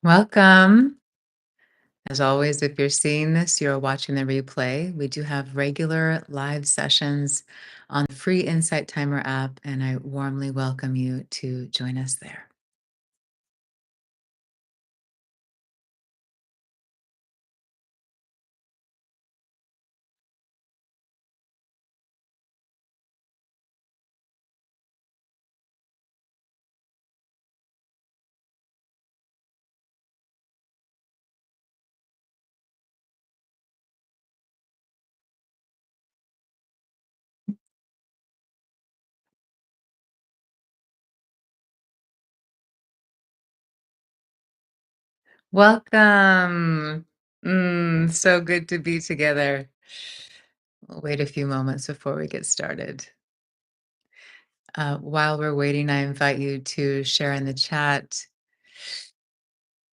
Welcome. As always, if you're seeing this, you're watching the replay. We do have regular live sessions on the free Insight Timer app, and I warmly welcome you to join us there. Welcome. So good to be together. We'll wait a few moments before we get started. While we're waiting, I invite you to share in the chat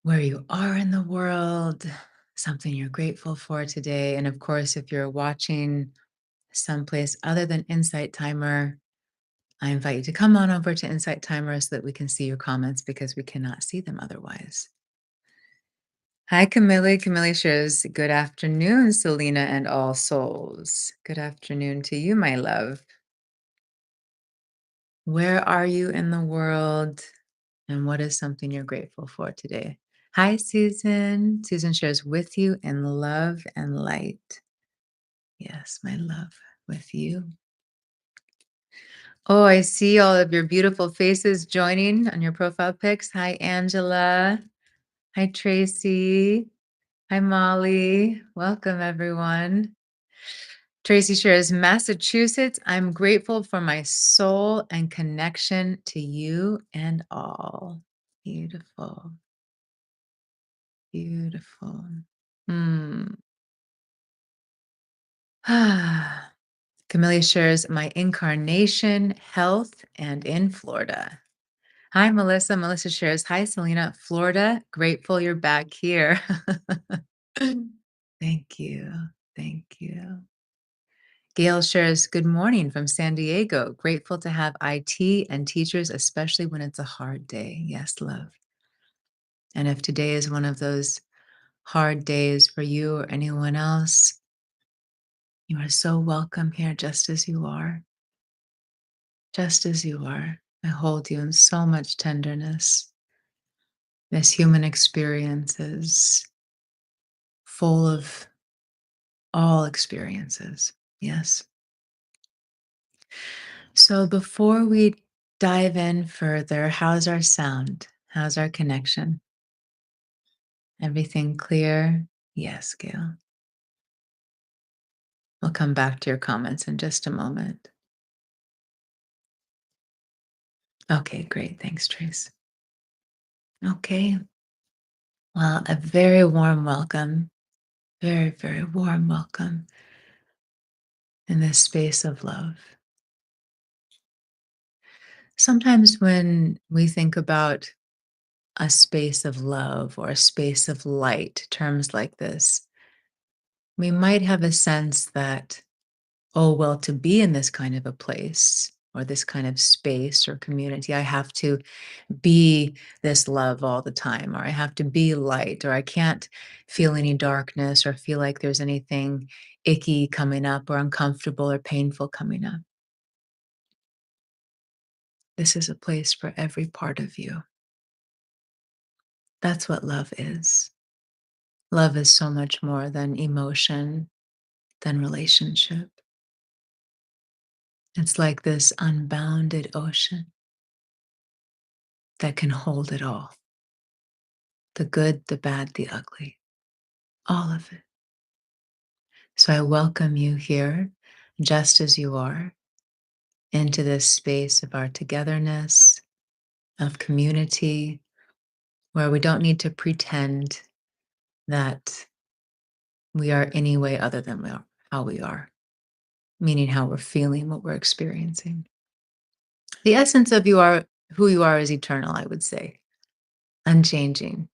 where you are in the world, something you're grateful for today. And of course, if you're watching someplace other than Insight Timer, I invite you to come on over to Insight Timer so that we can see your comments because we cannot see them otherwise. Hi, Camille. Camille shares, good afternoon, Selena and all souls. Good afternoon to you, my love. Where are you in the world? And what is something you're grateful for today? Hi, Susan. Susan shares with you in love and light. Yes, my love, with you. Oh, I see all of your beautiful faces joining on your profile pics. Hi, Angela. Hi, Tracy. Hi, Molly. Welcome, everyone. Tracy shares, Massachusetts. I'm grateful for my soul and connection to you and all. Beautiful. Beautiful. Hmm. Camellia shares, my incarnation, health, and in Florida. Hi, Melissa. Melissa shares, hi, Selena, Florida. Grateful you're back here. Thank you. Thank you. Gail shares, good morning from San Diego. Grateful to have IT and teachers, especially when it's a hard day. Yes, love. And if today is one of those hard days for you or anyone else, you are so welcome here just as you are. Just as you are. I hold you in so much tenderness. This human experience is full of all experiences. Yes. So before we dive in further, how's our sound? How's our connection? Everything clear? Yes, Gail. We'll come back to your comments in just a moment. Okay, great. Thanks, Trace. Okay. Well, a very warm welcome. Very, very warm welcome in this space of love. Sometimes when we think about a space of love or a space of light, terms like this, we might have a sense that, oh, well, to be in this kind of a place or this kind of space or community, I have to be this love all the time, or I have to be light, or I can't feel any darkness or feel like there's anything icky coming up or uncomfortable or painful coming up. This is a place for every part of you. That's what love is. Love is so much more than emotion, than relationship. It's like this unbounded ocean that can hold it all, the good, the bad, the ugly, all of it. So I welcome you here, just as you are, into this space of our togetherness, of community, where we don't need to pretend that we are any way other than how we are, meaning how we're feeling, what we're experiencing. The essence of who you are is eternal, I would say, unchanging.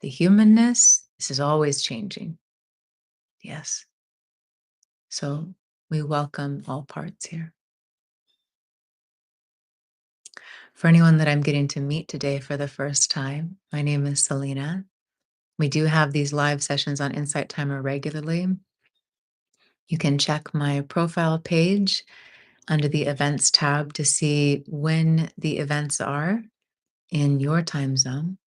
The humanness, this is always changing. Yes. So we welcome all parts here. For anyone that I'm getting to meet today for the first time, my name is Selena. We do have these live sessions on Insight Timer regularly. You can check my profile page under the events tab to see when the events are in your time zone.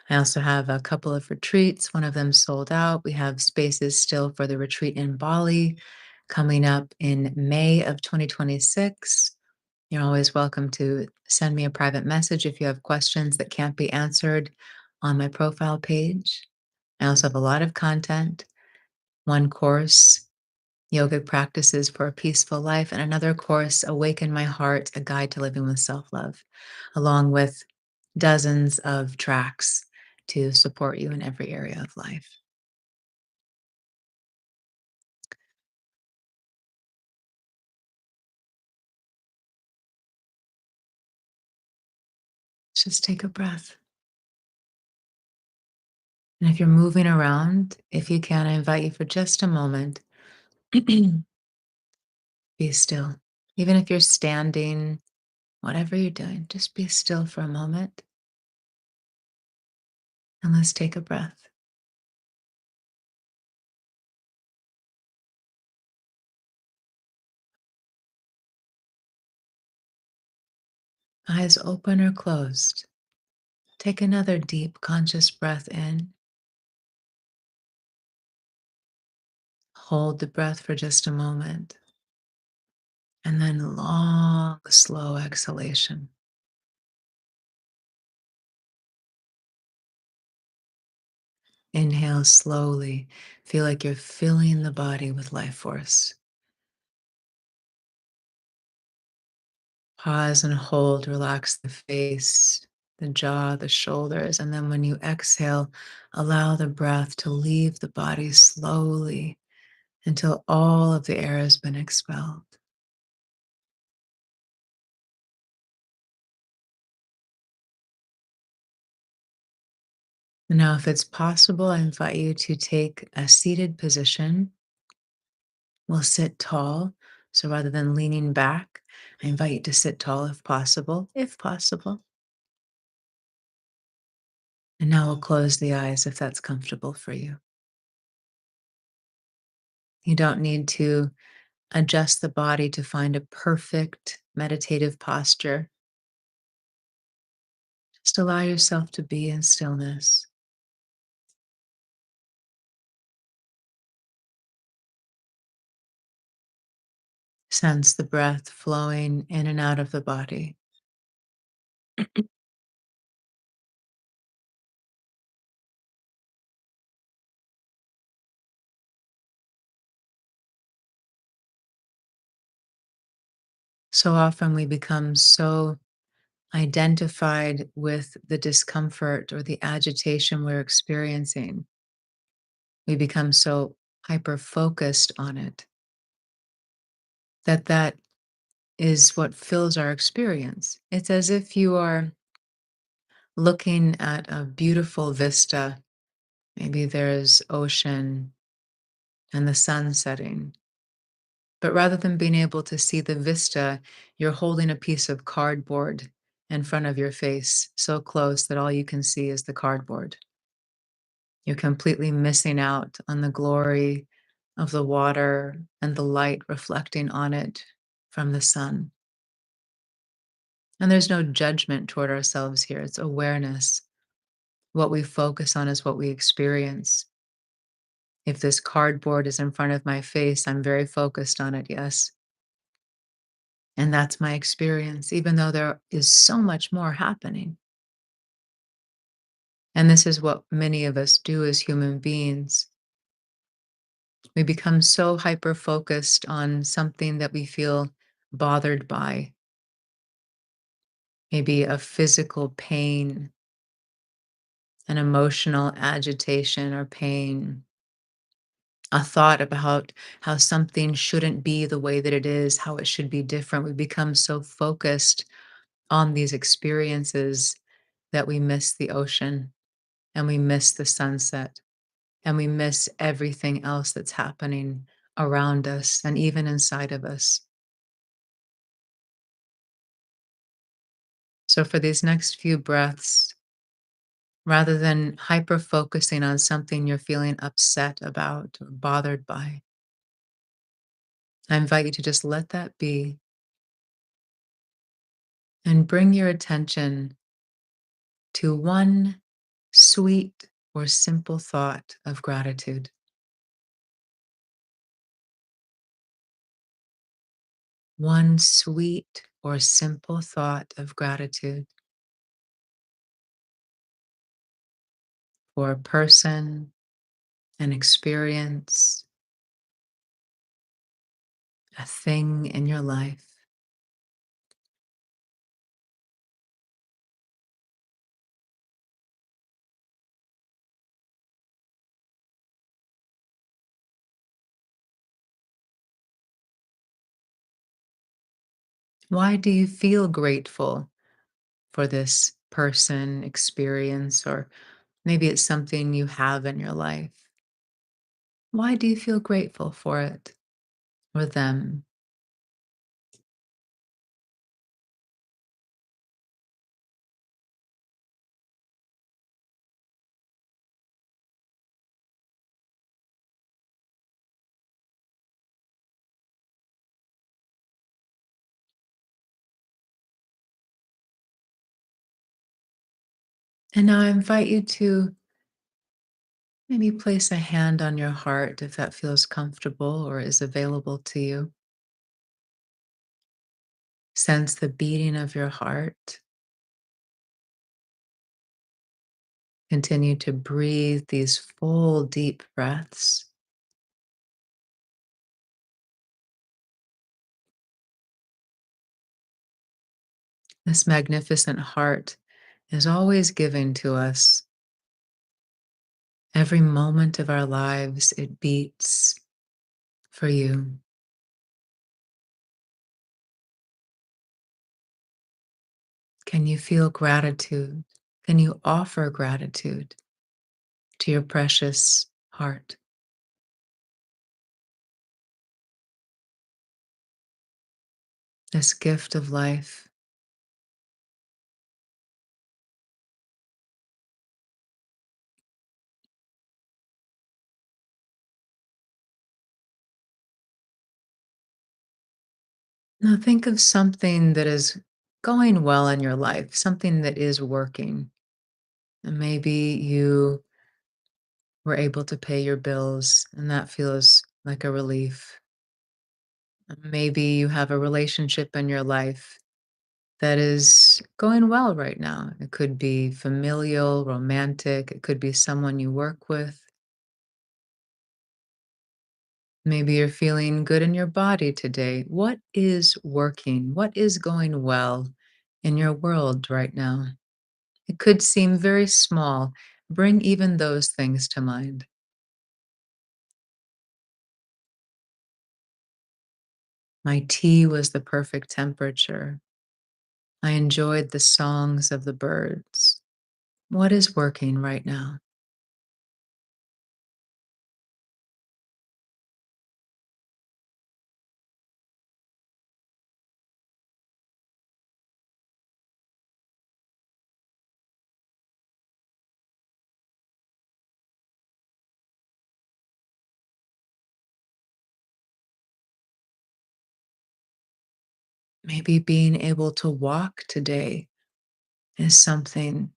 I also have a couple of retreats. One of them sold out. We have spaces still for the retreat in Bali coming up in May of 2026. You're always welcome to send me a private message if you have questions that can't be answered on my profile page. I also have a lot of content, one course, yogic practices for a peaceful life, and another course, Awaken My Heart, a guide to living with self love, along with dozens of tracks to support you in every area of life. Just take a breath. And if you're moving around, if you can, I invite you for just a moment, be still. Even if you're standing, whatever you're doing, just be still for a moment and let's take a breath. Eyes open or closed. Take another deep, conscious breath in. Hold the breath for just a moment. And then long, slow exhalation. Inhale slowly. Feel like you're filling the body with life force. Pause and hold. Relax the face, the jaw, the shoulders. And then when you exhale, allow the breath to leave the body slowly until all of the air has been expelled. Now, if it's possible, I invite you to take a seated position. We'll sit tall. So rather than leaning back, I invite you to sit tall if possible, if possible. And now we'll close the eyes if that's comfortable for you. You don't need to adjust the body to find a perfect meditative posture. Just allow yourself to be in stillness. Sense the breath flowing in and out of the body. So often we become so identified with the discomfort or the agitation we're experiencing. We become so hyper focused on it that that is what fills our experience. It's as if you are looking at a beautiful vista. Maybe there's ocean and the sun setting. But rather than being able to see the vista, you're holding a piece of cardboard in front of your face, so close that all you can see is the cardboard. You're completely missing out on the glory of the water and the light reflecting on it from the sun. And there's no judgment toward ourselves here, it's awareness. What we focus on is what we experience. If this cardboard is in front of my face, I'm very focused on it, yes. And that's my experience, even though there is so much more happening. And this is what many of us do as human beings. We become so hyper focused on something that we feel bothered by, maybe a physical pain, an emotional agitation or pain, a thought about how something shouldn't be the way that it is, how it should be different. We become so focused on these experiences that we miss the ocean and we miss the sunset and we miss everything else that's happening around us and even inside of us. So, for these next few breaths, rather than hyper focusing on something you're feeling upset about or bothered by, I invite you to just let that be and bring your attention to one sweet or simple thought of gratitude. One sweet or simple thought of gratitude for a person, an experience, a thing in your life. Why do you feel grateful for this person, experience, or maybe it's something you have in your life? Why do you feel grateful for it or them? And now I invite you to maybe place a hand on your heart if that feels comfortable or is available to you. Sense the beating of your heart. Continue to breathe these full, deep breaths. This magnificent heart is always giving to us. Every moment of our lives, it beats for you. Can you feel gratitude? Can you offer gratitude to your precious heart? This gift of life. Now think of something that is going well in your life, something that is working. And maybe you were able to pay your bills, and that feels like a relief. Maybe you have a relationship in your life that is going well right now. It could be familial, romantic, it could be someone you work with. Maybe you're feeling good in your body today. What is working? What is going well in your world right now? It could seem very small. Bring even those things to mind. My tea was the perfect temperature. I enjoyed the songs of the birds. What is working right now? Maybe being able to walk today is something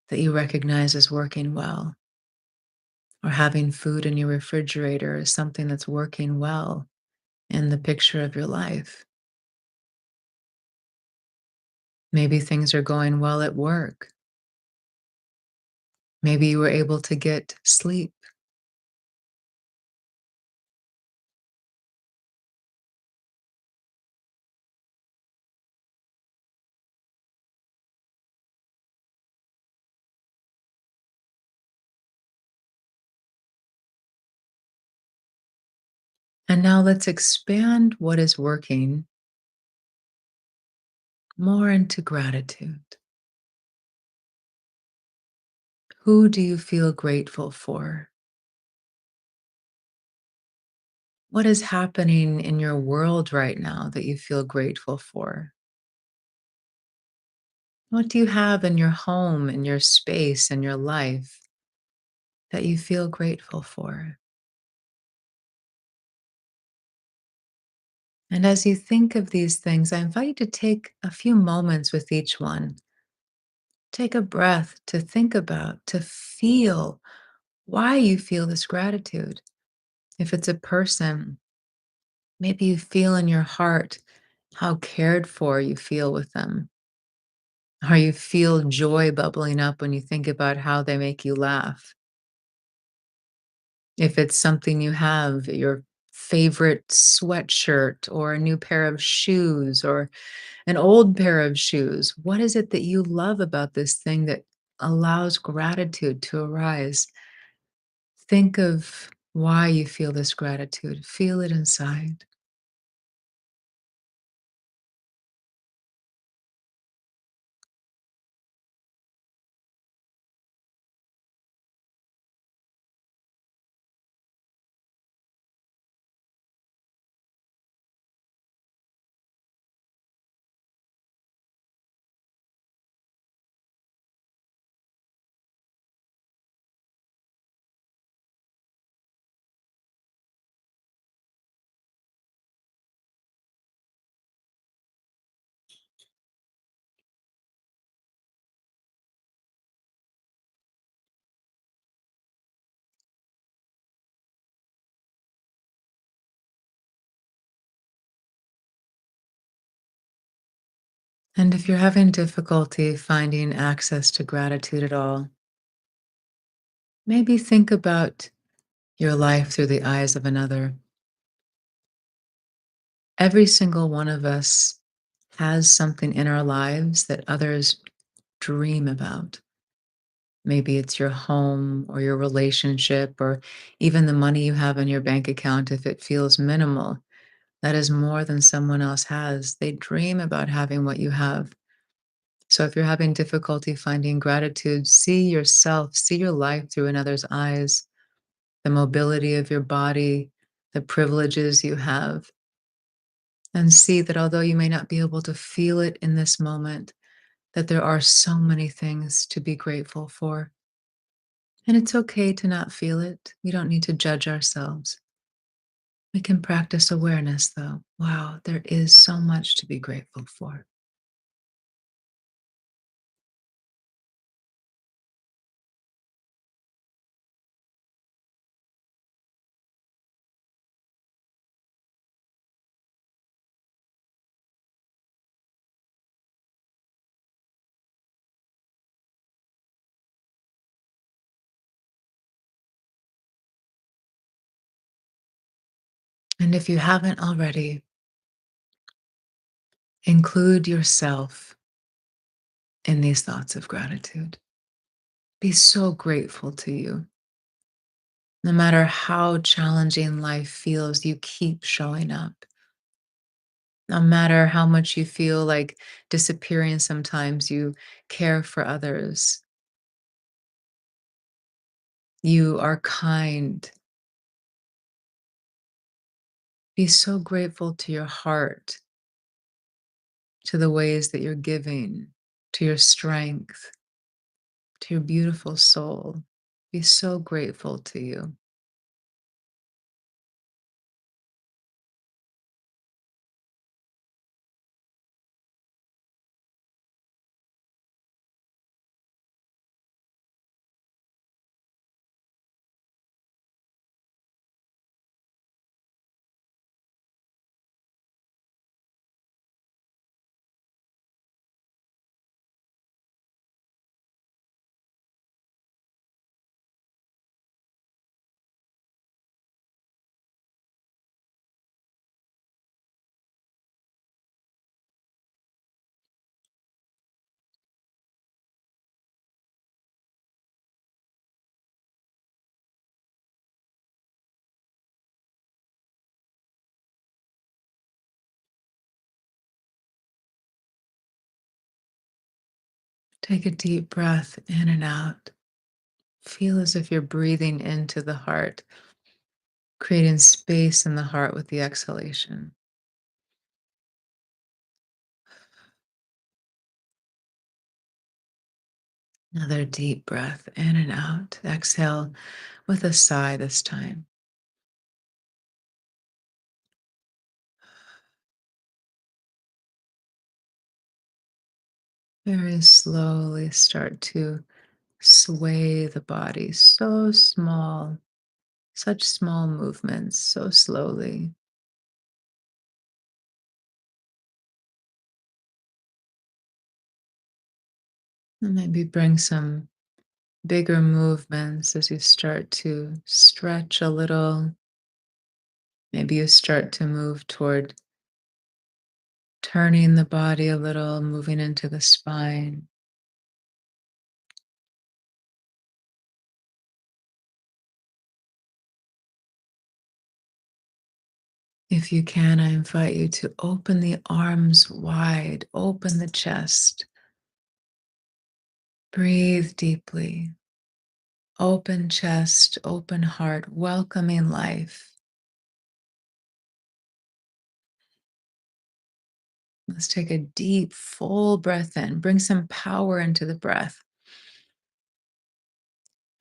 that you recognize as working well, or having food in your refrigerator is something that's working well in the picture of your life. Maybe things are going well at work. Maybe you were able to get sleep. And now let's expand what is working more into gratitude. Who do you feel grateful for? What is happening in your world right now that you feel grateful for? What do you have in your home, in your space, in your life that you feel grateful for? And as you think of these things, I invite you to take a few moments with each one. Take a breath to think about, to feel why you feel this gratitude. If it's a person, maybe you feel in your heart how cared for you feel with them, or you feel joy bubbling up when you think about how they make you laugh. If it's something you have, your favorite sweatshirt or a new pair of shoes or an old pair of shoes, what is it that you love about this thing that allows gratitude to arise? Think of why you feel this gratitude. Feel it inside. And if you're having difficulty finding access to gratitude at all, maybe think about your life through the eyes of another. Every single one of us has something in our lives that others dream about. Maybe it's your home or your relationship or even the money you have in your bank account. If it feels minimal, that is more than someone else has. They dream about having what you have. So if you're having difficulty finding gratitude, see yourself, see your life through another's eyes, the mobility of your body, the privileges you have, and see that although you may not be able to feel it in this moment, that there are so many things to be grateful for. And it's okay to not feel it. We don't need to judge ourselves. We can practice awareness, though. Wow, there is so much to be grateful for. And if you haven't already, include yourself in these thoughts of gratitude. Be so grateful to you. No matter how challenging life feels, you keep showing up. No matter how much you feel like disappearing sometimes, you care for others. You are kind. Be so grateful to your heart, to the ways that you're giving, to your strength, to your beautiful soul. Be so grateful to you. Take a deep breath in and out. Feel as if you're breathing into the heart, creating space in the heart with the exhalation. Another deep breath in and out. Exhale with a sigh this time. Very slowly start to sway the body. So small, such small movements, so slowly. And maybe bring some bigger movements as you start to stretch a little. Maybe you start to move toward turning the body a little, moving into the spine. If you can, I invite you to open the arms wide, open the chest, breathe deeply, open chest, open heart, welcoming life. Let's take a deep, full breath in, bring some power into the breath.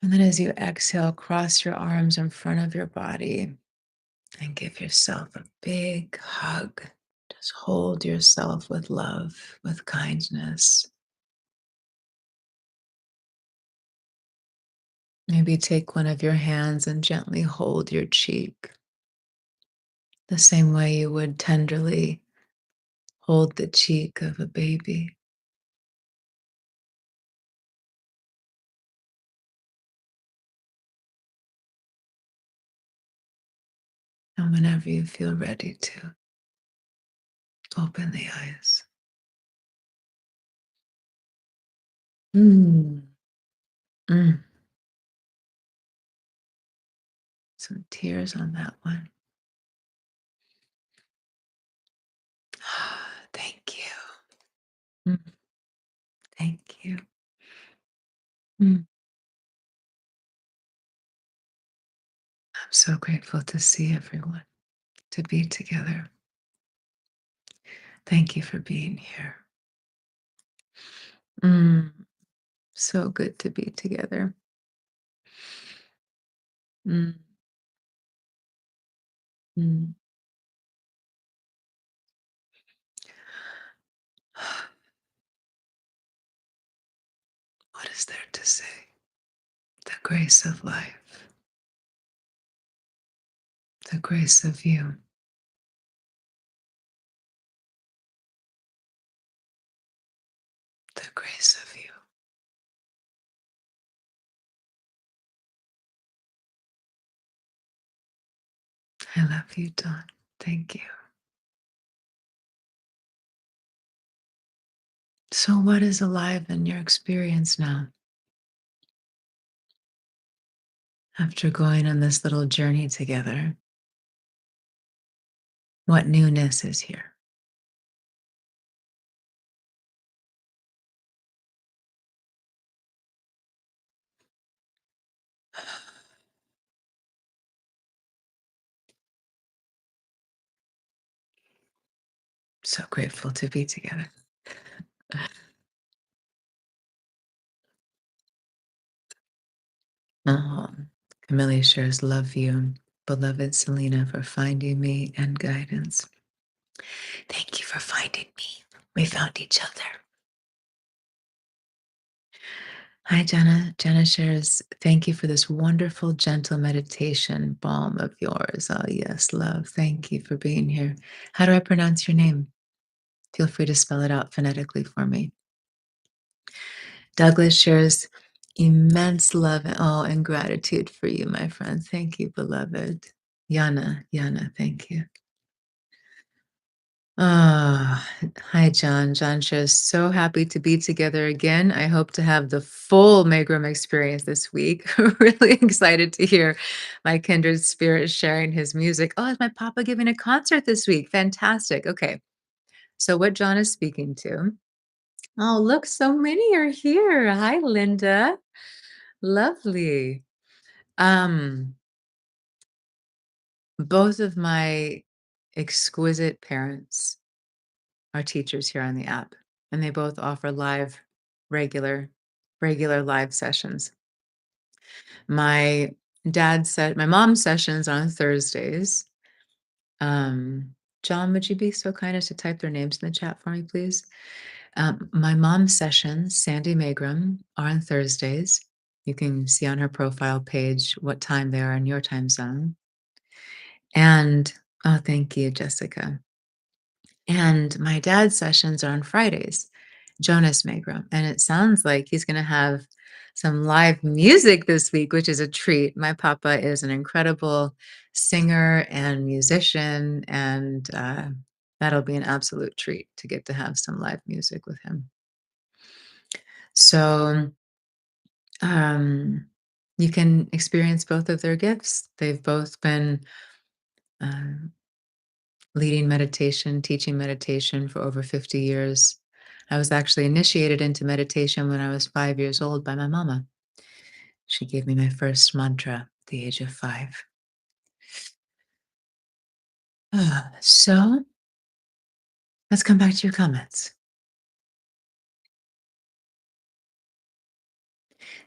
And then as you exhale, cross your arms in front of your body and give yourself a big hug. Just hold yourself with love, with kindness. Maybe take one of your hands and gently hold your cheek, the same way you would tenderly hold the cheek of a baby. And whenever you feel ready to, open the eyes. Mm, mm. Some tears on that one. Thank you. Mm, thank you. Mm. I'm so grateful to see everyone, to be together. Thank you for being here. Mm, so good to be together. Mm, mm. What is there to say? The grace of life, the grace of you, the grace of you. I love you, Dawn. Thank you. So, what is alive in your experience now? After going on this little journey together, what newness is here? So grateful to be together. Oh, Camille shares, love you, beloved Selena, for finding me and guidance. Thank you for finding me. We found each other. Hi, Jenna. Jenna shares, thank you for this wonderful, gentle meditation balm of yours. Oh, yes, love. Thank you for being here. How do I pronounce your name? Feel free to spell it out phonetically for me. Douglas shares immense love and gratitude for you, my friend. Thank you, beloved. Yana, thank you. Ah, hi, John. John shares, so happy to be together again. I hope to have the full Megrim experience this week. Really excited to hear my kindred spirit sharing his music. Oh, is my papa giving a concert this week? Fantastic. Okay. So, what John is speaking to. Oh, look, so many are here. Hi, Linda. Lovely. Um, both of my exquisite parents are teachers here on the app, and they both offer live, regular regular live sessions. My dad said my mom's sessions on Thursdays. Um, John, would you be so kind as to type their names in the chat for me, please? My mom's sessions, Sandy Magram, are on Thursdays. You can see on her profile page what time they are in your time zone. And oh, thank you, Jessica. And my dad's sessions are on Fridays, Jonas Magram. And it sounds like he's going to have some live music this week, which is a treat. My papa is an incredible singer and musician, and that'll be an absolute treat to get to have some live music with him. So you can experience both of their gifts. They've both been uh, leading meditation, teaching meditation for over 50 years. I was actually initiated into meditation when I was 5 years old by my mama. She gave me my first mantra at the age of 5. So let's come back to your comments.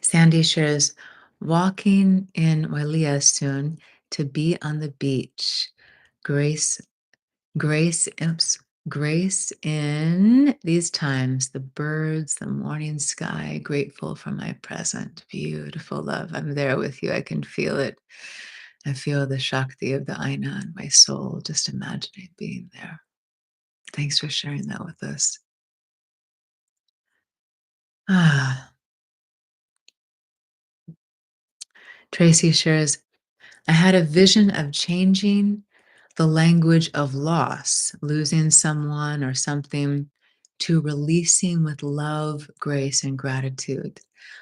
Sandy shares, walking in Wailea soon to be on the beach. Grace oops, grace in these times, the birds, the morning sky, grateful for my present. Beautiful love. I'm there with you. I can feel it. I feel the Shakti of the Aina in my soul, just imagining being there. Thanks for sharing that with us. Ah, Tracy shares, I had a vision of changing the language of loss, losing someone or something, to releasing with love, grace, and gratitude,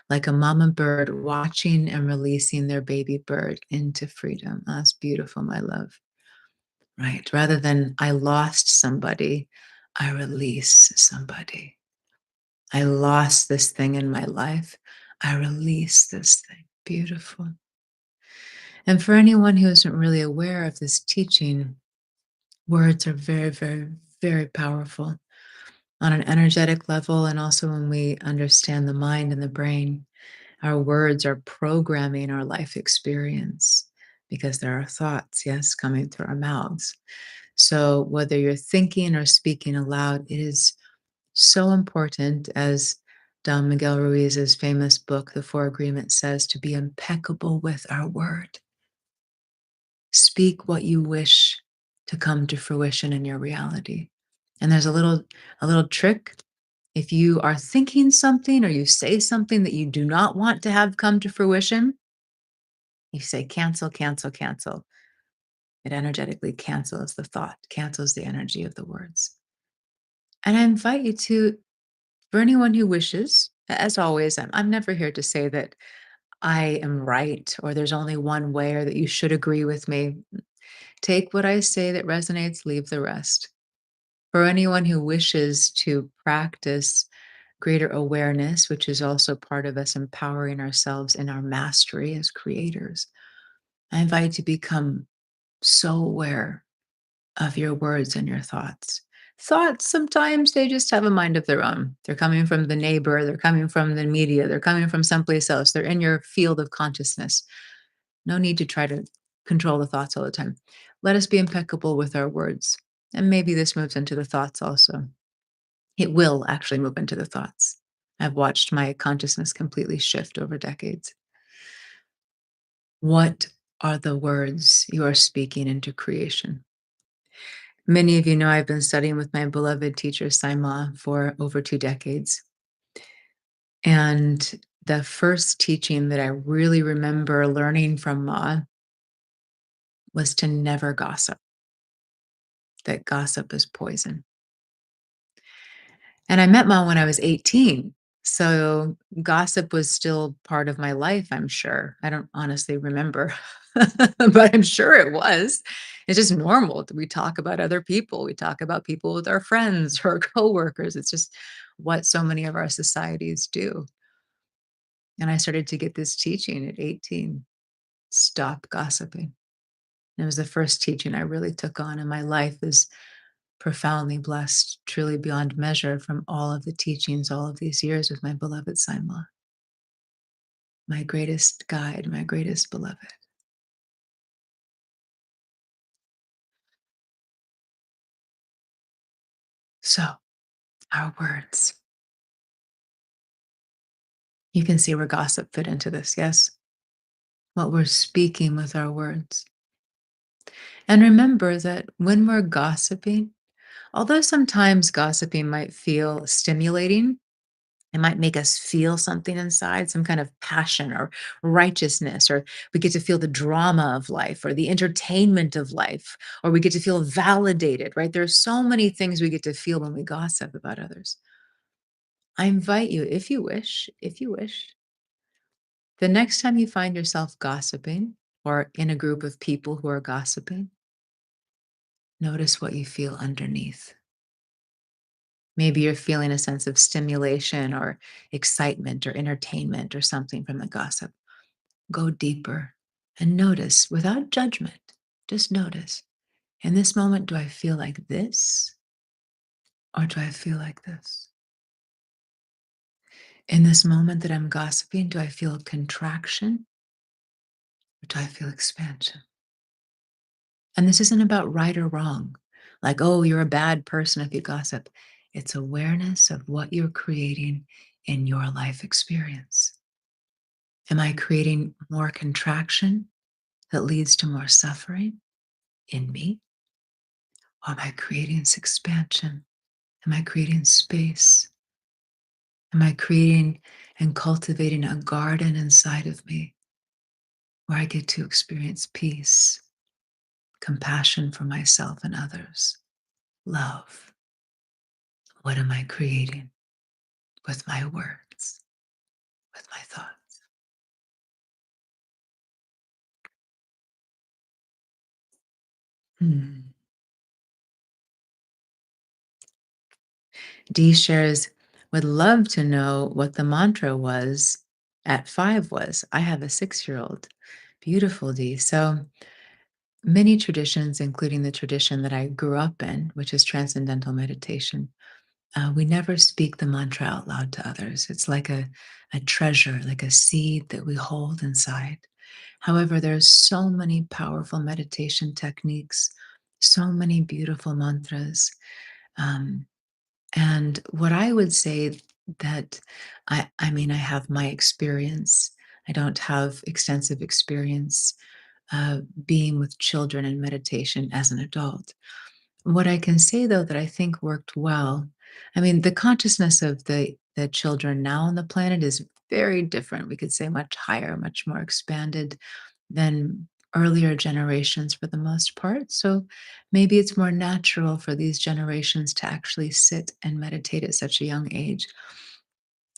like a mama bird watching and releasing their baby bird into freedom. That's beautiful, my love. Right. Rather than I lost somebody, I release somebody. I lost this thing in my life. I release this thing. Beautiful. And for anyone who isn't really aware of this teaching, words are very, very, very powerful on an energetic level. And also, when we understand the mind and the brain, our words are programming our life experience because there are thoughts, yes, coming through our mouths. So, whether you're thinking or speaking aloud, it is so important, as Don Miguel Ruiz's famous book, The Four Agreements, says, to be impeccable with our word. Speak what you wish to come to fruition in your reality. And there's a little trick. If you are thinking something or you say something that you do not want to have come to fruition, you say cancel, cancel, cancel. It energetically cancels the thought, cancels the energy of the words. And I invite you to, for anyone who wishes, as always, I'm never here to say that I am right or there's only one way or that you should agree with me. Take what I say that resonates, leave the rest. For anyone who wishes to practice greater awareness, which is also part of us empowering ourselves in our mastery as creators, I invite you to become so aware of your words and your thoughts. Thoughts, sometimes they just have a mind of their own. They're coming from the neighbor, they're coming from the media, they're coming from someplace else. They're in your field of consciousness. No need to try to control the thoughts all the time. Let us be impeccable with our words. And maybe this moves into the thoughts also. It will actually move into the thoughts. I've watched my consciousness completely shift over decades. What are the words you are speaking into creation? Many of you know I've been studying with my beloved teacher, Saima, for over 2 decades. And the first teaching that I really remember learning from Ma was to never gossip, that gossip is poison. And I met Ma when I was 18. So gossip was still part of my life, I'm sure. I don't honestly remember, but I'm sure it was. It's just normal. We talk about other people. We talk about people with our friends or coworkers. It's just what so many of our societies do. And I started to get this teaching at 18. Stop gossiping. And it was the first teaching I really took on, and my life is profoundly blessed, truly beyond measure, from all of the teachings all of these years with my beloved Saima. my greatest guide, my greatest beloved. So, our words. You can see where gossip fit into this, yes? What we're speaking with our words. And remember that when we're gossiping, although sometimes gossiping might feel stimulating, it might make us feel something inside, some kind of passion or righteousness, or we get to feel the drama of life or the entertainment of life, or we get to feel validated, right? There's so many things we get to feel when we gossip about others. I invite you, if you wish, the next time you find yourself gossiping or in a group of people who are gossiping, notice what you feel underneath. Maybe you're feeling a sense of stimulation or excitement or entertainment or something from the gossip. Go deeper and notice without judgment. Just notice. In this moment, do I feel like this or do I feel like this? In this moment that I'm gossiping, do I feel contraction or do I feel expansion? And this isn't about right or wrong, like, oh, you're a bad person if you gossip. It's awareness of what you're creating in your life experience. Am I creating more contraction that leads to more suffering in me? Or am I creating expansion? Am I creating space? Am I creating and cultivating a garden inside of me where I get to experience peace, compassion for myself and others, love? What am I creating with my words, with my thoughts? Hmm. Dee shares, would love to know what the mantra was at 5 was. I have a 6-year-old. Beautiful, Dee. So many traditions, including the tradition that I grew up in, which is transcendental meditation, we never speak the mantra out loud to others. It's like a treasure, like a seed that we hold inside. However, there's so many powerful meditation techniques, so many beautiful mantras. Um, and what I would say that I mean, I have my experience. I don't have extensive experience uh, being with children in meditation as an adult. What I can say though that I think worked well, I mean, the consciousness of the children now on the planet is very different. We could say much higher, much more expanded than earlier generations for the most part. So maybe it's more natural for these generations to actually sit and meditate at such a young age.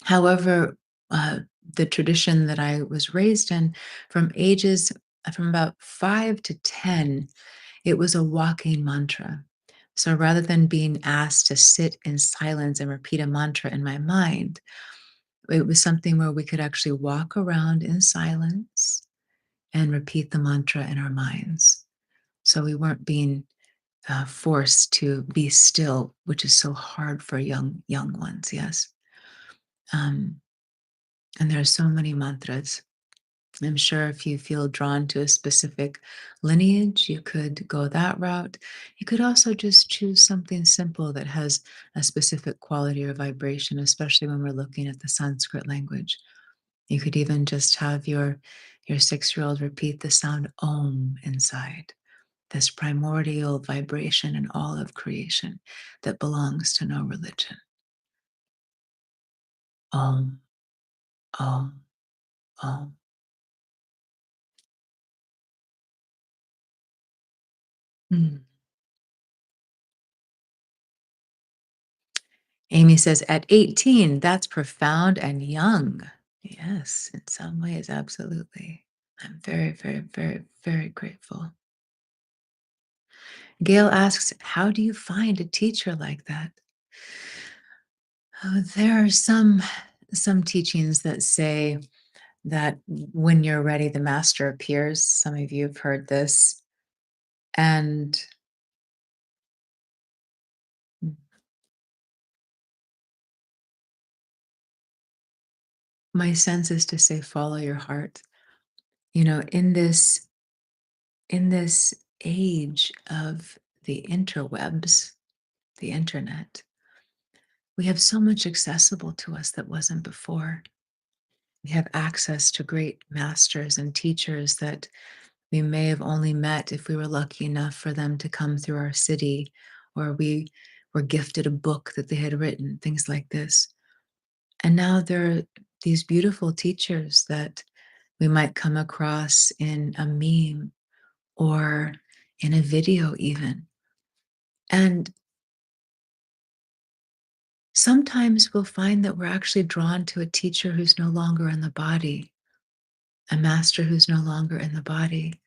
However, the tradition that I was raised in, from ages from about 5 to 10, it was a walking mantra. So rather than being asked to sit in silence and repeat a mantra in my mind, it was something where we could actually walk around in silence and repeat the mantra in our minds. So we weren't being forced to be still, which is so hard for young ones. Yes, um, and there are so many mantras. I'm sure if you feel drawn to a specific lineage, you could go that route. You could also just choose something simple that has a specific quality or vibration, especially when we're looking at the Sanskrit language. You could even just have your 6-year-old repeat the sound Om inside, this primordial vibration in all of creation that belongs to no religion. Om, Om, Om. Hmm. Amy says, at 18, that's profound and young. Yes, in some ways, absolutely. I'm very, very, very, very grateful. Gail asks, how do you find a teacher like that? There are some teachings that say that when you're ready, the master appears. Some of you have heard this. And my sense is to say, follow your heart. You know, in this age of the interwebs, the internet, we have so much accessible to us that wasn't before. We have access to great masters and teachers that we may have only met if we were lucky enough for them to come through our city, or we were gifted a book that they had written, things like this. And now there are these beautiful teachers that we might come across in a meme or in a video, even. And sometimes we'll find that we're actually drawn to a teacher who's no longer in the body, a master who's no longer in the body.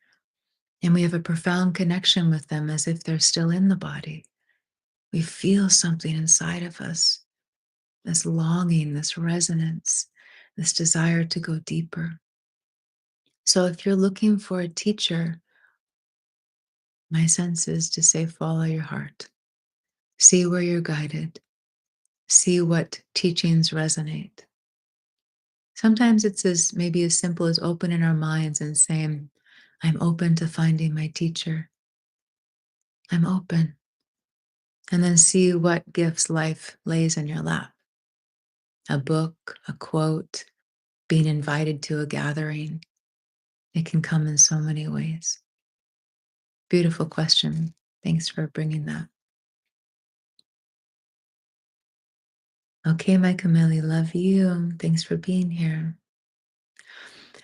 And we have a profound connection with them as if they're still in the body. We feel something inside of us, this longing, this resonance, this desire to go deeper. So if you're looking for a teacher, my sense is to say, follow your heart. See where you're guided. See what teachings resonate. Sometimes it's as maybe as simple as opening our minds and saying, I'm open to finding my teacher. I'm open. And then see what gifts life lays in your lap. A book, a quote, being invited to a gathering. It can come in so many ways. Beautiful question. Thanks for bringing that. Okay, my Camille, love you. Thanks for being here.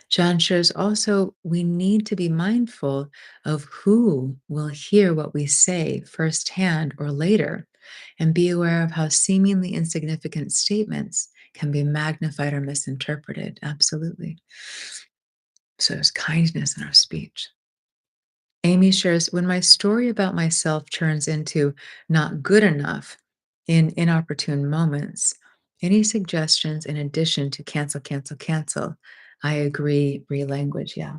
John shares also, we need to be mindful of who will hear what we say firsthand or later, and be aware of how seemingly insignificant statements can be magnified or misinterpreted. Absolutely. So there's kindness in our speech. Amy shares, when my story about myself turns into not good enough in inopportune moments, any suggestions in addition to cancel, cancel, cancel? I agree, re-language. Yeah,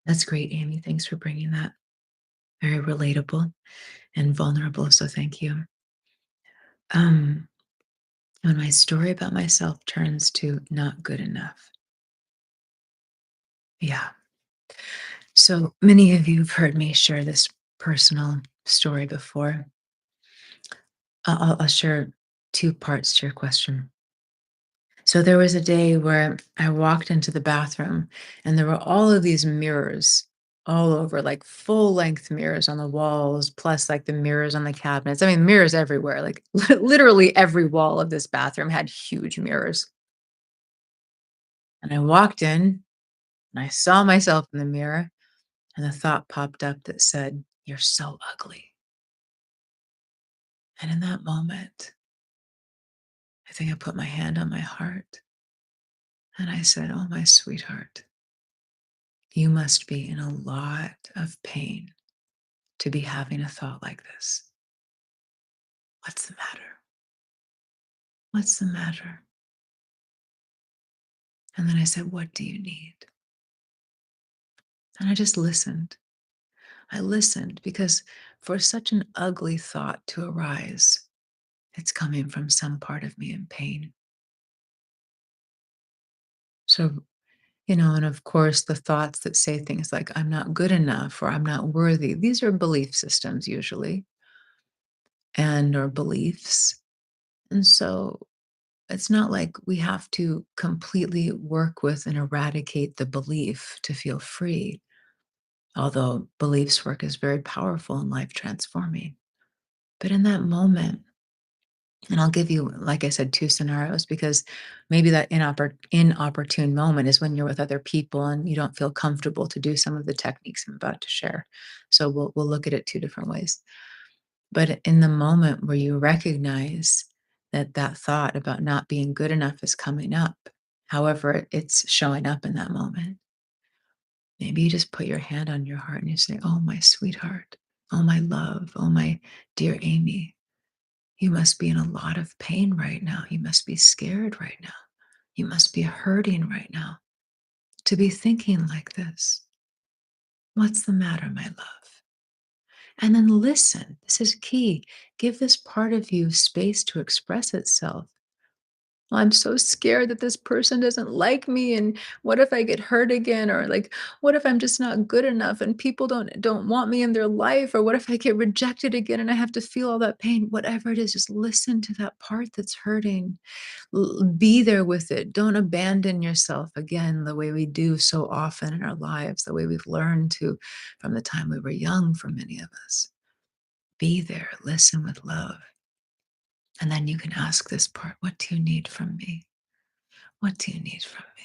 that's great, Amy. Thanks for bringing that. Very relatable and vulnerable. So thank you. Um, when my story about myself turns to not good enough. Yeah. So many of you have heard me share this personal story before. I'll share two parts to your question. So there was a day where I walked into the bathroom and there were all of these mirrors all over, like full length mirrors on the walls, plus like the mirrors on the cabinets. I mean, mirrors everywhere. Like literally every wall of this bathroom had huge mirrors. And I walked in and I saw myself in the mirror, and the thought popped up that said, "You're so ugly." And in that moment, I think I put my hand on my heart and I said, "Oh, my sweetheart, you must be in a lot of pain to be having a thought like this. What's the matter? What's the matter?" And then I said, "What do you need?" And I just listened. I listened because for such an ugly thought to arise, it's coming from some part of me in pain. So, and of course, the thoughts that say things like, I'm not good enough or I'm not worthy, these are belief systems usually, and or beliefs. And so it's not like we have to completely work with and eradicate the belief to feel free, although beliefs work is very powerful and life transforming. But in that moment, and I'll give you, like I said, two scenarios because maybe that inopportune moment is when you're with other people and you don't feel comfortable to do some of the techniques I'm about to share. So we'll look at it two different ways. But in the moment where you recognize that that thought about not being good enough is coming up, however it's showing up in that moment, maybe you just put your hand on your heart and you say, "Oh, my sweetheart. Oh, my love. Oh, my dear Amy. You must be in a lot of pain right now. You must be scared right now. You must be hurting right now to be thinking like this. What's the matter, my love?" And then listen. This is key. Give this part of you space to express itself. Well, I'm so scared that this person doesn't like me, and what if I get hurt again, or like what if I'm just not good enough and people don't want me in their life, or what if I get rejected again and I have to feel all that pain. Whatever it is, just listen to that part that's hurting. Be there with it. Don't abandon yourself again the way we do so often in our lives, the way we've learned to from the time we were young for many of us. Be there, listen with love. And then you can ask this part, what do you need from me? What do you need from me?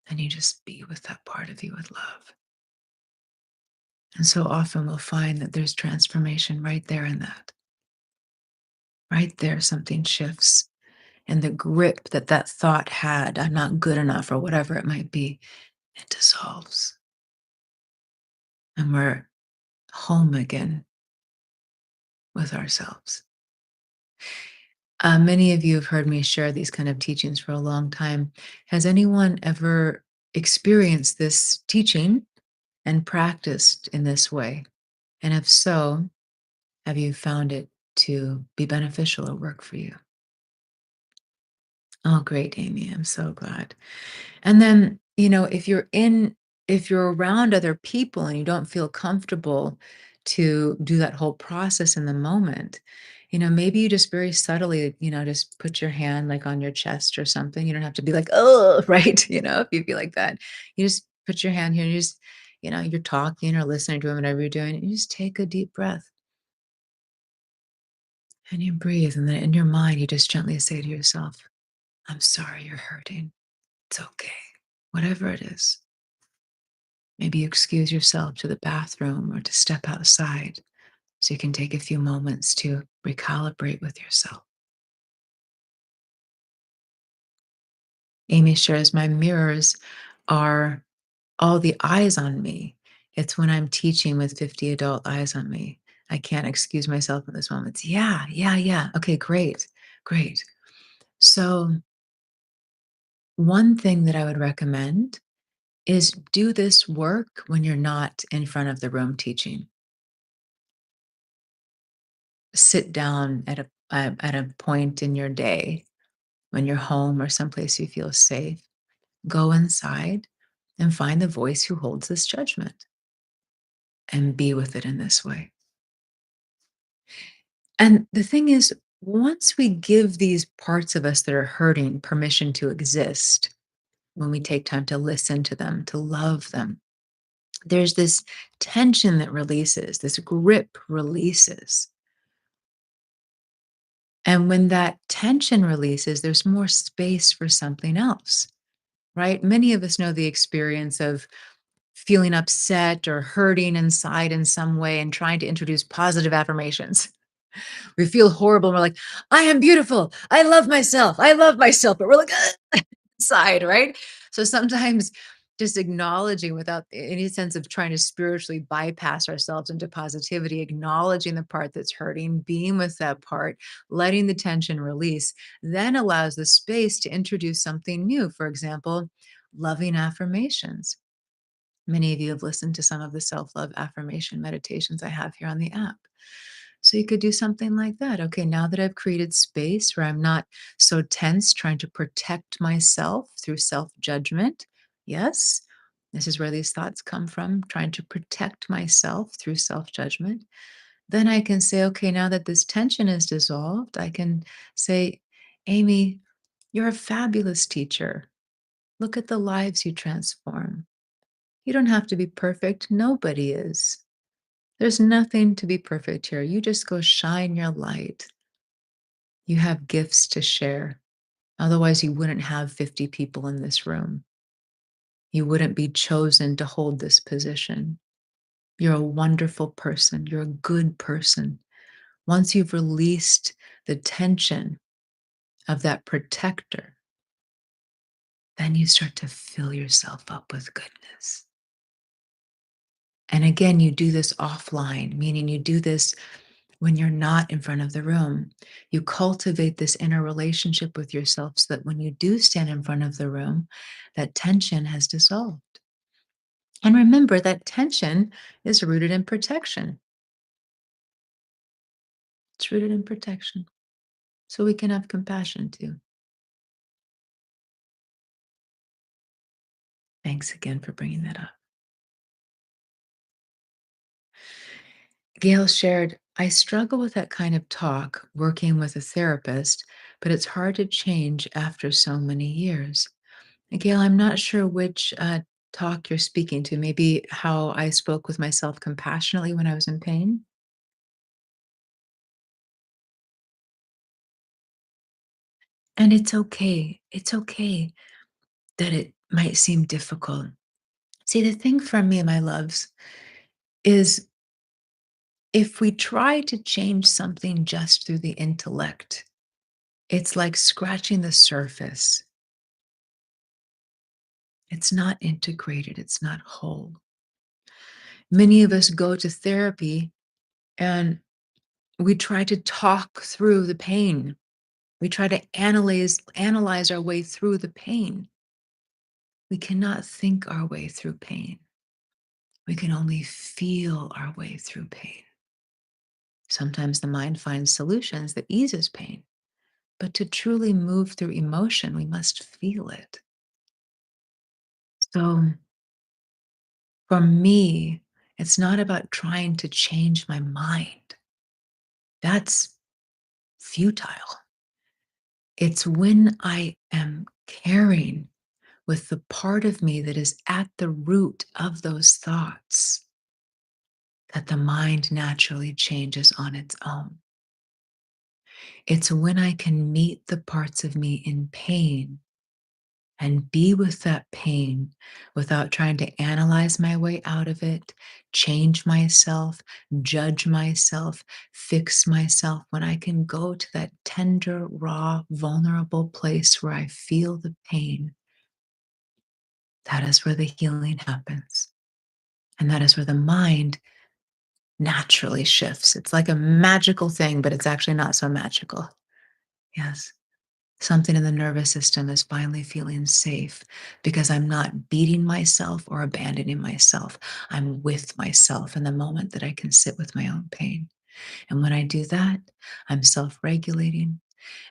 And you just be with that part of you with love. And so often we'll find that there's transformation right there in that. Right there, something shifts. And the grip that that thought had, I'm not good enough, or whatever it might be, it dissolves. And we're home again with ourselves. Many of you have heard me share these kind of teachings for a long time. Has anyone ever experienced this teaching and practiced in this way? And if so, have you found it to be beneficial or work for you? Oh, great, Amy. I'm so glad. And then, if you're around other people and you don't feel comfortable to do that whole process in the moment, maybe you just very subtly, just put your hand like on your chest or something. You don't have to be like, oh, right. If you feel like that, you just put your hand here and you just, you're talking or listening to whatever you're doing. And you just take a deep breath and you breathe. And then in your mind, you just gently say to yourself, I'm sorry you're hurting. It's okay. Whatever it is. Maybe you excuse yourself to the bathroom or to step outside so you can take a few moments to recalibrate with yourself. Amy shares, my mirrors are all the eyes on me. It's when I'm teaching with 50 adult eyes on me. I can't excuse myself in those moments. Yeah, yeah, yeah. Okay, great, great. So, one thing that I would recommend is do this work when you're not in front of the room teaching. Sit down at a point in your day when you're home or someplace you feel safe. Go inside and find the voice who holds this judgment and be with it in this way. And the thing is, once we give these parts of us that are hurting permission to exist, when we take time to listen to them, to love them, there's this tension that releases, this grip releases. And when that tension releases, there's more space for something else, right? Many of us know the experience of feeling upset or hurting inside in some way and trying to introduce positive affirmations. We feel horrible and we're like, I am beautiful. I love myself. But we're like, "Ugh," inside, right? So sometimes just acknowledging without any sense of trying to spiritually bypass ourselves into positivity, acknowledging the part that's hurting, being with that part, letting the tension release, then allows the space to introduce something new. For example, loving affirmations. Many of you have listened to some of the self love affirmation meditations I have here on the app. So you could do something like that. Okay, now that I've created space where I'm not so tense trying to protect myself through self judgment. Yes, this is where these thoughts come from, trying to protect myself through self judgment. Then I can say, okay, now that this tension is dissolved, I can say, Amy, you're a fabulous teacher. Look at the lives you transform. You don't have to be perfect. Nobody is. There's nothing to be perfect here. You just go shine your light. You have gifts to share. Otherwise, you wouldn't have 50 people in this room. You wouldn't be chosen to hold this position. You're a wonderful person. You're a good person. Once you've released the tension of that protector, then you start to fill yourself up with goodness. And again, you do this offline, meaning you do this when you're not in front of the room. You cultivate this inner relationship with yourself so that when you do stand in front of the room, that tension has dissolved. And remember that tension is rooted in protection. It's rooted in protection. so we can have compassion too. Thanks again for bringing that up. Gail shared, I struggle with that kind of talk working with a therapist, but it's hard to change after so many years. Gail, I'm not sure which talk you're speaking to. Maybe how I spoke with myself compassionately when I was in pain. And it's okay. It's okay that it might seem difficult. See, the thing for me, my loves, is if we try to change something just through the intellect, it's like scratching the surface. It's not integrated, it's not whole. Many of us go to therapy and we try to talk through the pain. We try to analyze our way through the pain. We cannot think our way through pain. We can only feel our way through pain. Sometimes the mind finds solutions that eases pain, but to truly move through emotion, we must feel it. So for me, it's not about trying to change my mind. That's futile. It's when I am caring with the part of me that is at the root of those thoughts that the mind naturally changes on its own. It's when I can meet the parts of me in pain and be with that pain without trying to analyze my way out of it, change myself, judge myself, fix myself, when I can go to that tender, raw, vulnerable place where I feel the pain. That is where the healing happens. And that is where the mind naturally shifts. It's like a magical thing, but it's actually not so magical. Yes. Something in the nervous system is finally feeling safe because I'm not beating myself or abandoning myself. I'm with myself in the moment that I can sit with my own pain. And when I do that, I'm self regulating.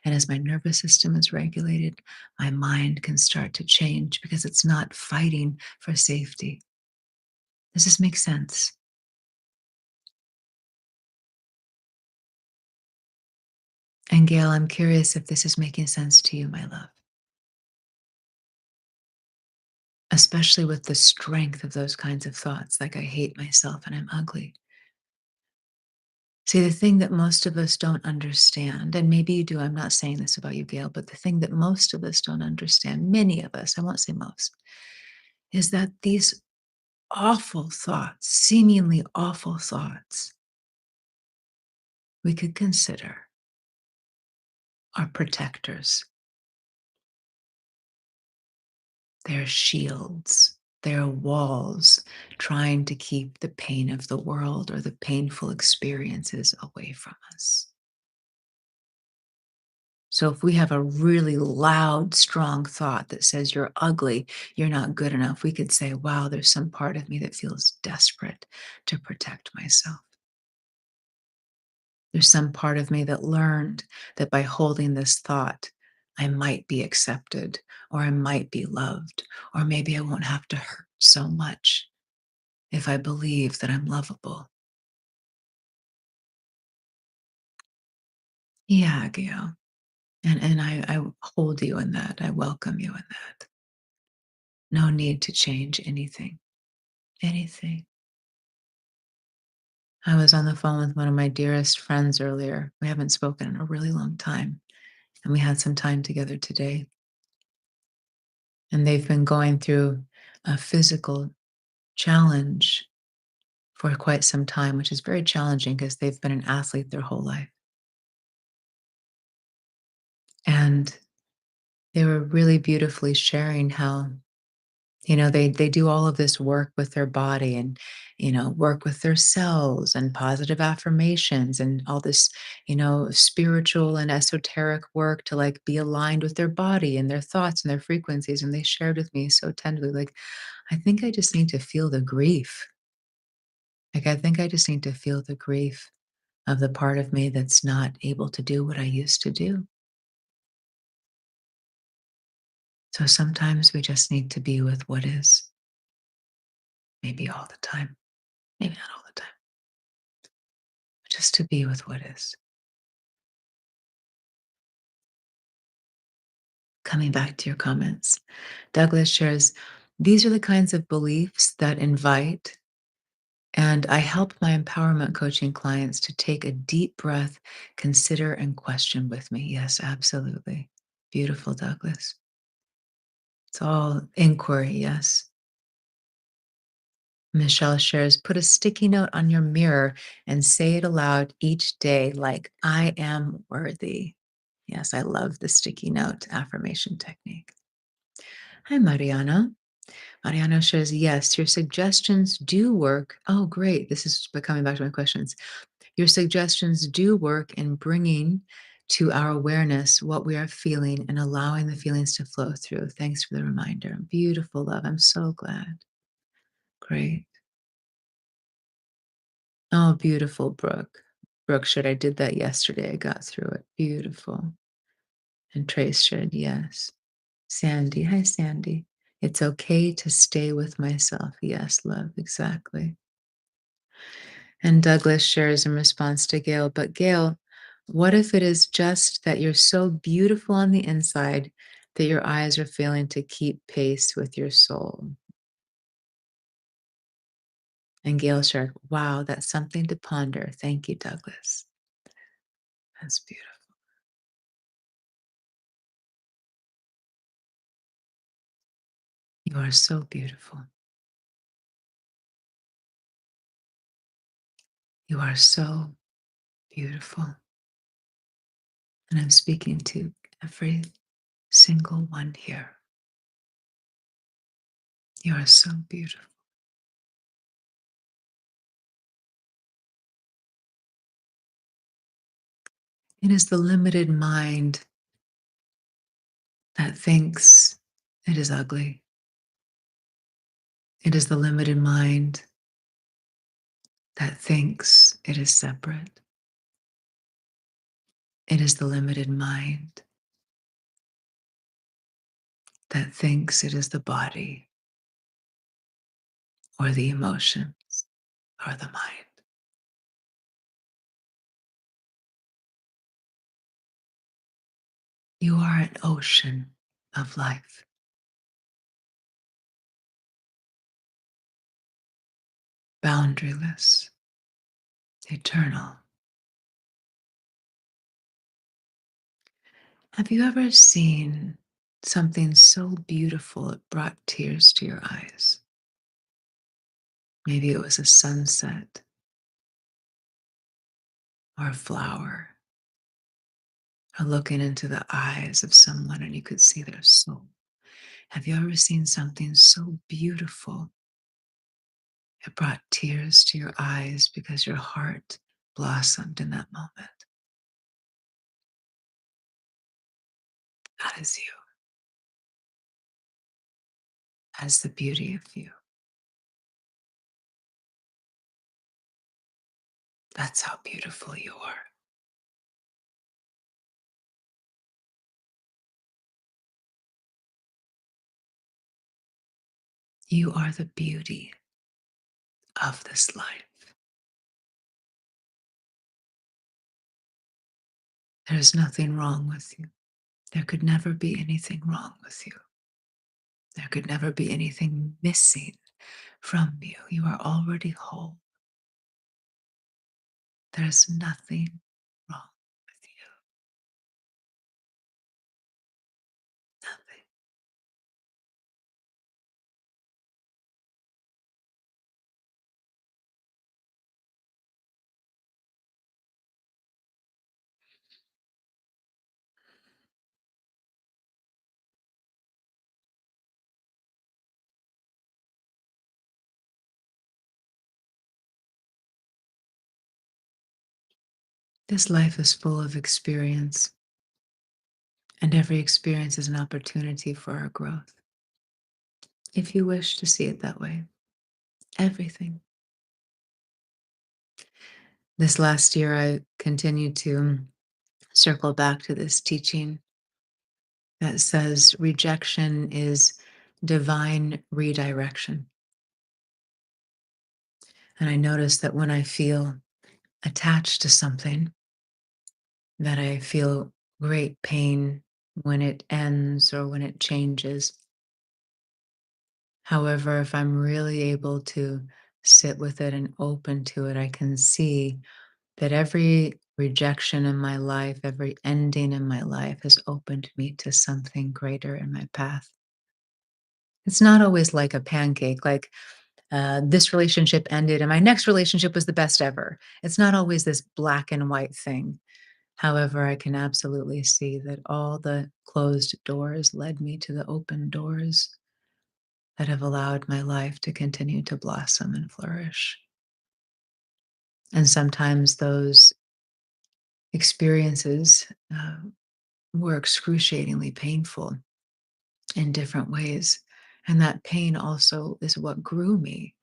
And as my nervous system is regulated, my mind can start to change because it's not fighting for safety. Does this make sense? And Gail, I'm curious if this is making sense to you, my love, especially with the strength of those kinds of thoughts, like I hate myself and I'm ugly. See, the thing that most of us don't understand, and maybe you do, I'm not saying this about you, Gail, but the thing that most of us don't understand, many of us, I won't say most, is that these awful thoughts, seemingly awful thoughts, we could consider are protectors. They're shields, they're walls trying to keep the pain of the world or the painful experiences away from us. So if we have a really loud, strong thought that says you're ugly, you're not good enough, we could say, wow, there's some part of me that feels desperate to protect myself. There's some part of me that learned that by holding this thought, I might be accepted, or I might be loved, or maybe I won't have to hurt so much if I believe that I'm lovable. Yeah, Gail. And I hold you in that. I welcome you in that. No need to change anything. Anything. I was on the phone with one of my dearest friends earlier. We haven't spoken in a really long time, and we had some time together today. And they've been going through a physical challenge for quite some time, which is very challenging because they've been an athlete their whole life. And they were really beautifully sharing how, they do all of this work with their body and, work with their cells and positive affirmations and all this, spiritual and esoteric work to like be aligned with their body and their thoughts and their frequencies. And they shared with me so tenderly, like, I think I just need to feel the grief. Like, I think I just need to feel the grief of the part of me that's not able to do what I used to do. So sometimes we just need to be with what is, maybe all the time, maybe not all the time, but just to be with what is. Coming back to your comments, Douglas shares, these are the kinds of beliefs that invite, and I help my empowerment coaching clients to take a deep breath, consider, and question with me. Yes, absolutely. Beautiful, Douglas. It's all inquiry, yes. Michelle shares, put a sticky note on your mirror and say it aloud each day, like, I am worthy. Yes, I love the sticky note affirmation technique. Hi, Mariana. Mariana shares, yes, your suggestions do work. Oh, great. This is coming back to my questions. Your suggestions do work in bringing to our awareness what we are feeling and allowing the feelings to flow through. Thanks for the reminder. Beautiful, love. I'm so glad. Great. Oh, beautiful, Brooke. Brooke shared, I did that yesterday. I got through it. Beautiful. And Trace shared, yes. Sandy, hi, Sandy. It's okay to stay with myself. Yes, love, exactly. And Douglas shares in response to Gail, but Gail, what if it is just that you're so beautiful on the inside that your eyes are failing to keep pace with your soul? And Gail shared, wow, that's something to ponder. Thank you, Douglas. That's beautiful. You are so beautiful. You are so beautiful. And I'm speaking to every single one here. You are so beautiful. It is the limited mind that thinks it is ugly. It is the limited mind that thinks it is separate. It is the limited mind that thinks it is the body or the emotions or the mind. You are an ocean of life, boundaryless, eternal. Have you ever seen something so beautiful it brought tears to your eyes? Maybe it was a sunset or a flower, or looking into the eyes of someone and you could see their soul. Have you ever seen something so beautiful it brought tears to your eyes because your heart blossomed in that moment? That is you. That is the beauty of you. That's how beautiful you are. You are the beauty of this life. There is nothing wrong with you. There could never be anything wrong with you. There could never be anything missing from you. You are already whole. There is nothing wrong with you. Nothing. This life is full of experience, and every experience is an opportunity for our growth. If you wish to see it that way, everything. This last year, I continued to circle back to this teaching that says rejection is divine redirection. And I notice that when I feel attached to something, that I feel great pain when it ends or when it changes. However, if I'm really able to sit with it and open to it, I can see that every rejection in my life, every ending in my life has opened me to something greater in my path. It's not always like a pancake, like this relationship ended and my next relationship was the best ever. It's not always this black and white thing. However, I can absolutely see that all the closed doors led me to the open doors that have allowed my life to continue to blossom and flourish. And sometimes those experiences were excruciatingly painful in different ways. And that pain also is what grew me.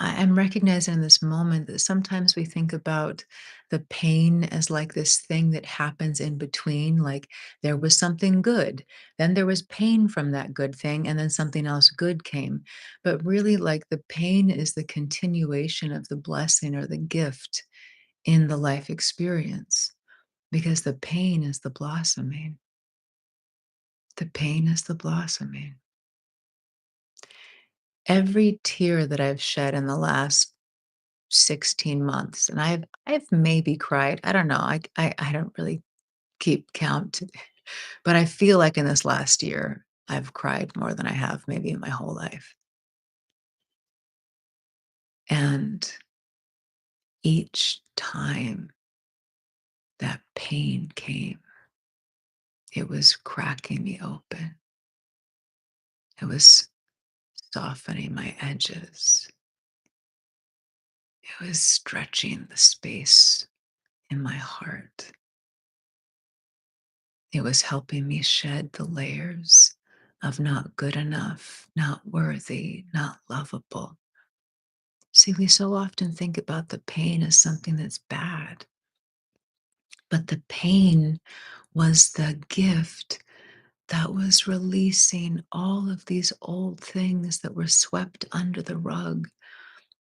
I'm recognizing in this moment that sometimes we think about the pain as like this thing that happens in between, like there was something good, then there was pain from that good thing, and then something else good came. But really, like the pain is the continuation of the blessing or the gift in the life experience because the pain is the blossoming. The pain is the blossoming. Every tear that I've shed in the last 16 months, and I've maybe cried. I don't know. I don't really keep count, but I feel like in this last year, I've cried more than I have maybe in my whole life. And each time that pain came, it was cracking me open. It was softening my edges. It was stretching the space in my heart. It was helping me shed the layers of not good enough, not worthy, not lovable. See, we so often think about the pain as something that's bad, but the pain was the gift that was releasing all of these old things that were swept under the rug,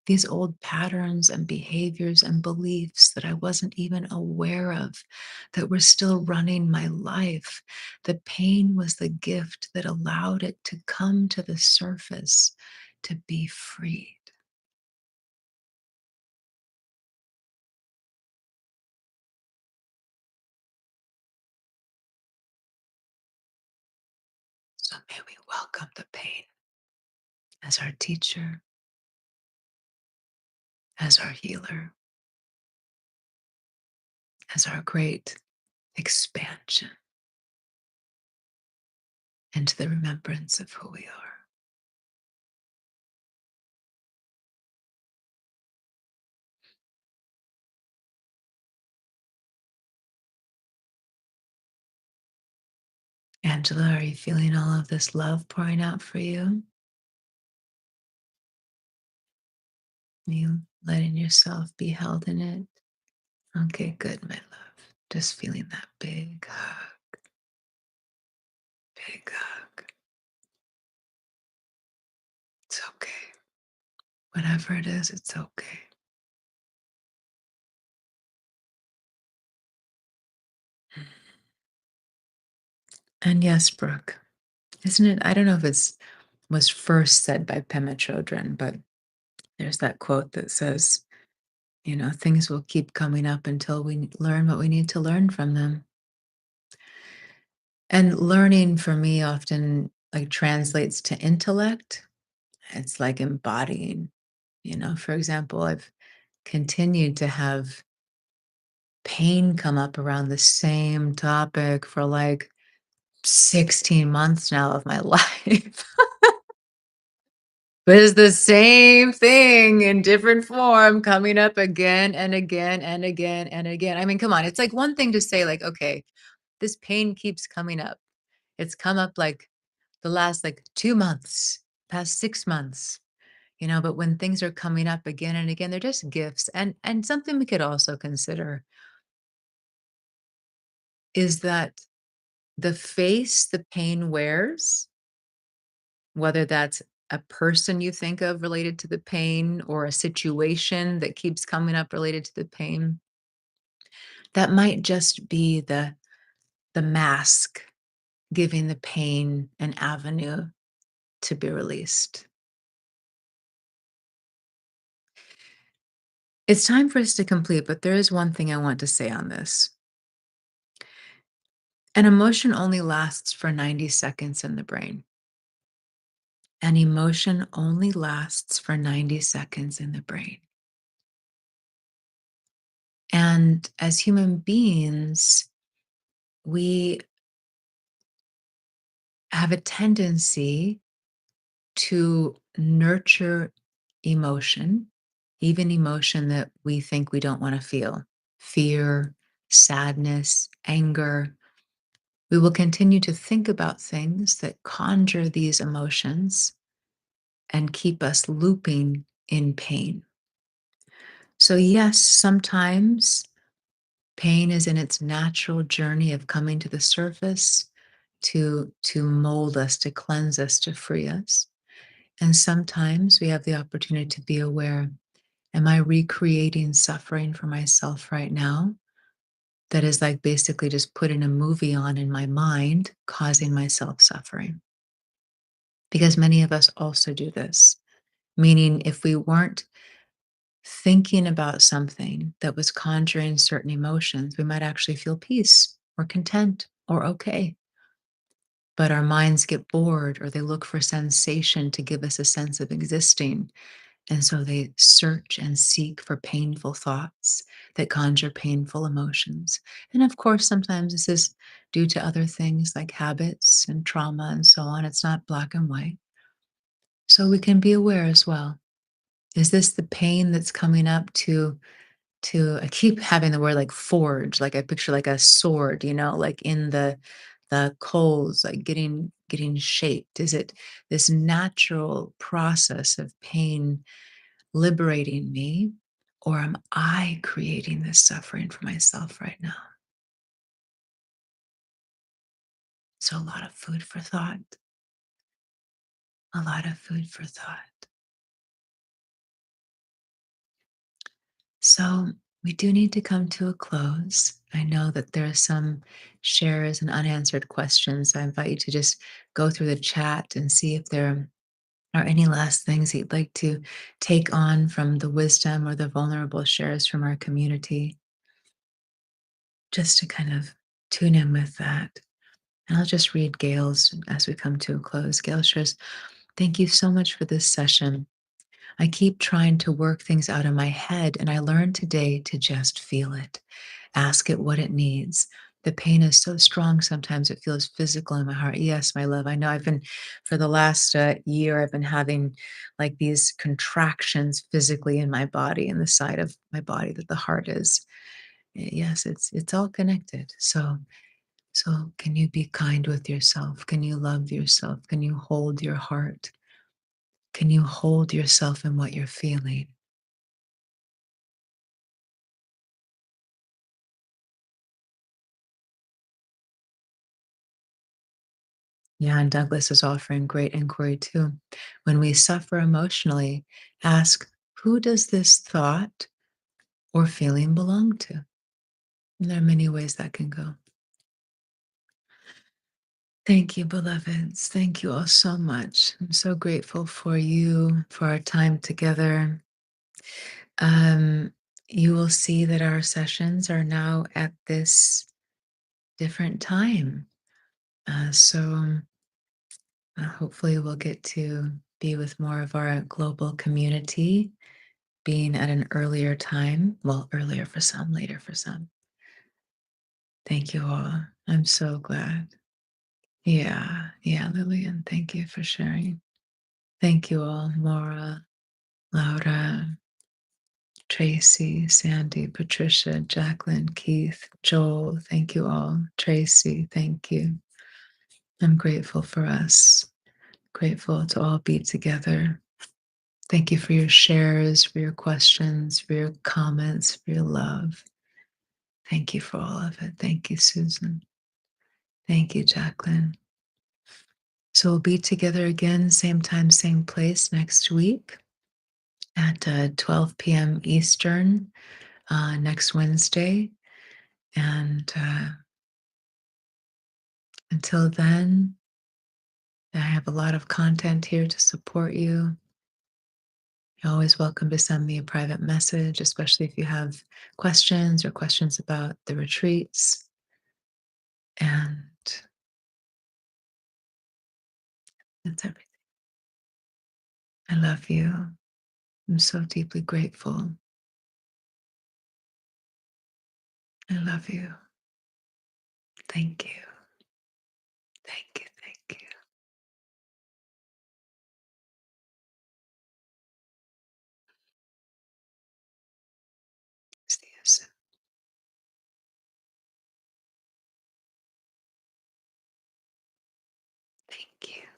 these old patterns and behaviors and beliefs that I wasn't even aware of that were still running my life. The pain was the gift that allowed it to come to the surface to be freed. So may we welcome the pain as our teacher, as our healer, as our great expansion into the remembrance of who we are. Angela, are you feeling all of this love pouring out for you? You letting yourself be held in it? Okay, good, my love. Just feeling that big hug, big hug. It's okay. Whatever it is, it's okay. And yes, Brooke, isn't it? I don't know if it's was first said by Pema Chodron, but there's that quote that says, things will keep coming up until we learn what we need to learn from them. And learning for me often like translates to intellect. It's like embodying, for example, I've continued to have pain come up around the same topic for like 16 months now of my life. But it's the same thing in different form coming up again and again and again and again. I mean, come on. It's like one thing to say, like, okay, this pain keeps coming up. It's come up like the last like 2 months, past 6 months. But when things are coming up again and again, they're just gifts. And something we could also consider is that the face the pain wears, whether that's a person you think of related to the pain or a situation that keeps coming up related to the pain, that might just be the mask giving the pain an avenue to be released. It's time for us to complete, but there is one thing I want to say on this. An emotion only lasts for 90 seconds in the brain. An emotion only lasts for 90 seconds in the brain. And as human beings, we have a tendency to nurture emotion, even emotion that we think we don't want to feel: fear, sadness, anger. We will continue to think about things that conjure these emotions and keep us looping in pain. So, yes, sometimes pain is in its natural journey of coming to the surface to mold us, to cleanse us, to free us. And sometimes we have the opportunity to be aware, am I recreating suffering for myself right now? That is like basically just putting a movie on in my mind, causing myself suffering. Because many of us also do this. Meaning, if we weren't thinking about something that was conjuring certain emotions, we might actually feel peace or content or okay. But our minds get bored or they look for sensation to give us a sense of existing. And so they search and seek for painful thoughts that conjure painful emotions. And of course, sometimes this is due to other things like habits and trauma and so on. It's not black and white. So we can be aware as well. Is this the pain that's coming up to I keep having the word like forge, like I picture like a sword, like in the coals, like getting shaped? Is it this natural process of pain liberating me, or am I creating this suffering for myself right now? So a lot of food for thought, a lot of food for thought. So we do need to come to a close. I know that there are some shares and unanswered questions. I invite you to just go through the chat and see if there are any last things that you'd like to take on from the wisdom or the vulnerable shares from our community, just to kind of tune in with that. And I'll just read Gail's as we come to a close. Gail shares, thank you so much for this session. I keep trying to work things out in my head, and I learned today to just feel it, ask it what it needs. The pain is so strong sometimes it feels physical in my heart. Yes, my love. I know for the last year, I've been having like these contractions physically in my body, in the side of my body that the heart is. Yes, it's all connected. So can you be kind with yourself? Can you love yourself? Can you hold your heart? Can you hold yourself in what you're feeling? Yeah, and Douglas is offering great inquiry too. When we suffer emotionally, ask, who does this thought or feeling belong to? And there are many ways that can go. Thank you, beloveds. Thank you all so much. I'm so grateful for you, for our time together. Um, you will see that our sessions are now at this different time. So hopefully, we'll get to be with more of our global community, being at an earlier time. Well, earlier for some, later for some. Thank you all. I'm so glad. Yeah, yeah, Lillian, thank you for sharing. Thank you all, Maura, Laura, Tracy, Sandy, Patricia, Jacqueline, Keith, Joel. Thank you all. Tracy, thank you. I'm grateful for us. Grateful to all be together. Thank you for your shares, for your questions, for your comments, for your love. Thank you for all of it. Thank you, Susan. Thank you, Jacqueline. So we'll be together again, same time, same place next week at 12 p.m. Eastern next Wednesday. And until then, I have a lot of content here to support you. You're always welcome to send me a private message, especially if you have questions or questions about the retreats. And that's everything. I love you. I'm so deeply grateful. I love you. Thank you. Thank you. Thank you. See you soon. Thank you.